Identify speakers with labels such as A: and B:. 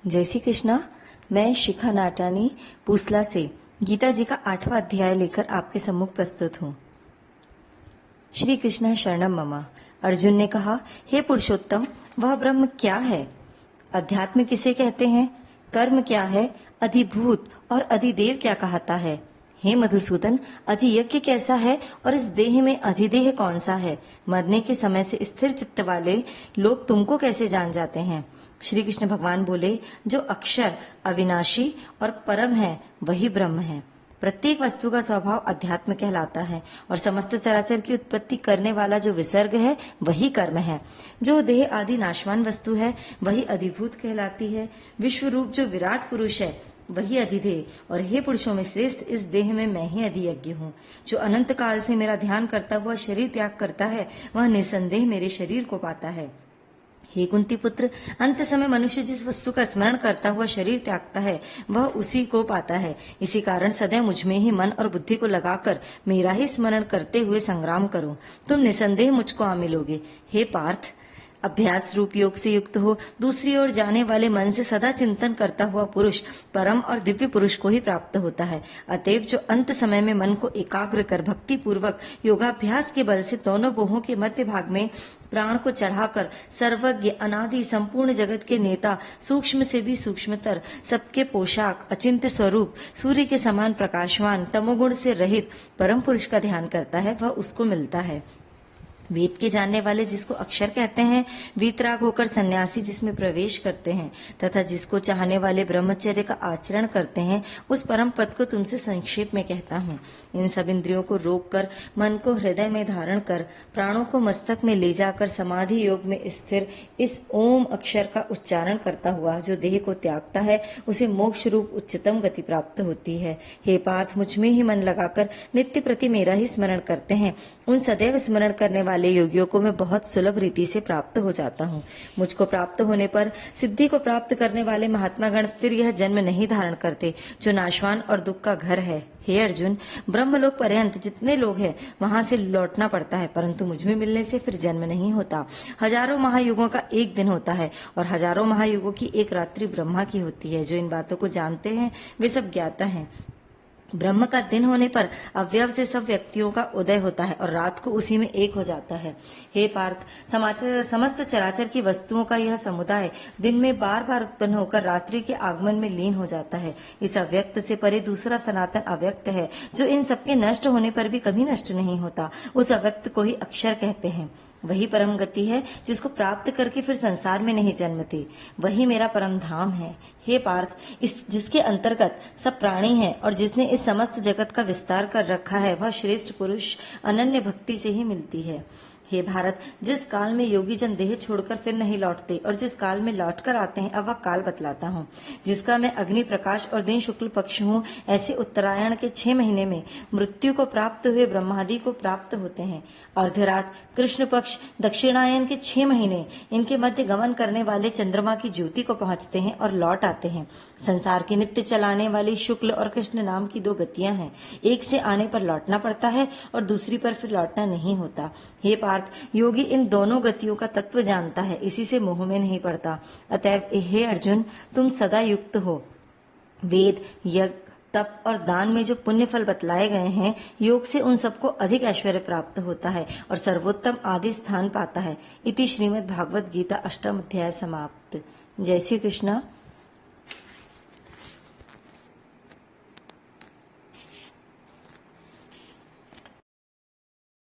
A: जय श्री कृष्णा। मैं शिखा नाटानी पूसला से गीता जी का 8वां अध्याय लेकर आपके सम्मुख प्रस्तुत हूँ। श्री कृष्ण शरणम मम। अर्जुन ने कहा, हे पुरुषोत्तम, वह ब्रह्म क्या है? अध्यात्म किसे कहते हैं? कर्म क्या है? अधिभूत और अधिदेव क्या कहता है? हे मधुसूदन, अधियज्ञ कैसा है और इस देह में अधिदेह कौन सा है? मरने के समय से स्थिर चित्त वाले लोग तुमको कैसे जान जाते हैं? श्री कृष्ण भगवान बोले, जो अक्षर, अविनाशी और परम है वही ब्रह्म है। प्रत्येक वस्तु का स्वभाव अध्यात्म कहलाता है और समस्त चराचर की उत्पत्ति करने वाला जो विसर्ग है वही कर्म है। जो देह आदि नाशवान वस्तु है वही अधिभूत कहलाती है। विश्व रूप जो विराट पुरुष है वही अधिदेह। और हे पुरुषों में श्रेष्ठ, इस देह में मैं ही अधियज्ञ हूँ। जो अनंत काल से मेरा ध्यान करता हुआ शरीर त्याग करता है वह निसंदेह मेरे शरीर को पाता है। हे कुंती पुत्र, अंत समय मनुष्य जिस वस्तु का स्मरण करता हुआ शरीर त्यागता है वह उसी को पाता है। इसी कारण सदैव मुझ में ही मन और बुद्धि को लगाकर मेरा ही स्मरण करते हुए संग्राम करो, तुम निसंदेह मुझको आ मिलोगे। हे पार्थ, अभ्यास रूप योग से युक्त हो दूसरी ओर जाने वाले मन से सदा चिंतन करता हुआ पुरुष परम और दिव्य पुरुष को ही प्राप्त होता है। अतएव जो अंत समय में मन को एकाग्र कर भक्ति पूर्वक योगाभ्यास के बल से दोनों बोहों के मध्य भाग में प्राण को चढ़ाकर सर्वज्ञ अनादि संपूर्ण जगत के नेता, सूक्ष्म से भी सूक्ष्मतर, सबके पोशाक, अचिंत्य स्वरूप, सूर्य के समान प्रकाशवान, तमोगुण से रहित परम पुरुष का ध्यान करता है वह उसको मिलता है। वेद के जानने वाले जिसको अक्षर कहते हैं, वीतराग होकर सन्यासी जिसमें प्रवेश करते हैं तथा जिसको चाहने वाले ब्रह्मचर्य का आचरण करते हैं, उस परम पद को तुमसे संक्षेप में कहता हूँ। इन सब इंद्रियों को रोक कर मन को हृदय में धारण कर प्राणों को मस्तक में ले जाकर समाधि योग में स्थिर इस ओम अक्षर का उच्चारण करता हुआ जो देह को त्यागता है उसे मोक्ष रूप उच्चतम गति प्राप्त होती है। हे पार्थ, मुझ में ही मन लगाकर नित्य प्रति मेरा ही स्मरण करते हैं उन सदैव स्मरण करने वाले योगियों को मैं बहुत सुलभ रीति से प्राप्त हो जाता हूँ। मुझको प्राप्त होने पर सिद्धि को प्राप्त करने वाले महात्मा गण फिर यह जन्म नहीं धारण करते जो नाशवान और दुख का घर है। हे अर्जुन, ब्रह्मलोक पर्यंत जितने लोग हैं वहां से लौटना पड़ता है, परंतु मुझ में मिलने से फिर जन्म नहीं होता। हजारों महायुगों का एक दिन होता है और हजारों महायुगों की एक रात्रि ब्रह्मा की होती है। जो इन बातों को जानते हैं वे सब ज्ञाता हैं। ब्रह्म का दिन होने पर अव्यव से सब व्यक्तियों का उदय होता है और रात को उसी में एक हो जाता है। हे पार्थ, समस्त चराचर की वस्तुओं का यह समुदाय दिन में बार बार उत्पन्न होकर रात्रि के आगमन में लीन हो जाता है। इस अव्यक्त से परे दूसरा सनातन अव्यक्त है जो इन सबके नष्ट होने पर भी कभी नष्ट नहीं होता। उस अव्यक्त को ही अक्षर कहते हैं। वही परम गति है जिसको प्राप्त करके फिर संसार में नहीं जन्मते। वही मेरा परम धाम है। हे पार्थ, इस जिसके अंतर्गत सब प्राणी हैं और जिसने इस समस्त जगत का विस्तार कर रखा है वह श्रेष्ठ पुरुष अनन्य भक्ति से ही मिलती है। हे भारत, जिस काल में योगी जन देह छोड़कर फिर नहीं लौटते और जिस काल में लौटकर आते हैं अब वह काल बतलाता हूँ, जिसका मैं अग्नि प्रकाश और दिन शुक्ल पक्ष हूँ। ऐसे उत्तरायण के 6 महीने में मृत्यु को प्राप्त हुए ब्रह्मादि को प्राप्त होते हैं। अर्धरात, कृष्ण पक्ष, दक्षिणायन के 6 महीने इनके मध्य गमन करने वाले चंद्रमा की ज्योति को पहुंचते हैं और लौट आते हैं। संसार की नित्य चलाने वाली शुक्ल और कृष्ण नाम की 2 गतियां हैं। एक से आने पर लौटना पड़ता है और दूसरी पर फिर लौटना नहीं होता। हे योगी इन दोनों गतियों का तत्व जानता है, इसी से मोह में नहीं पड़ता। अतएव हे अर्जुन, तुम सदा युक्त हो। वेद, यज्ञ, तप और दान में जो पुण्य फल बतलाए गए हैं, योग से उन सबको अधिक ऐश्वर्य प्राप्त होता है और सर्वोत्तम आदि स्थान पाता है। इति श्रीमद् भागवत गीता 8वां अध्याय समाप्त। जय श्री कृष्ण।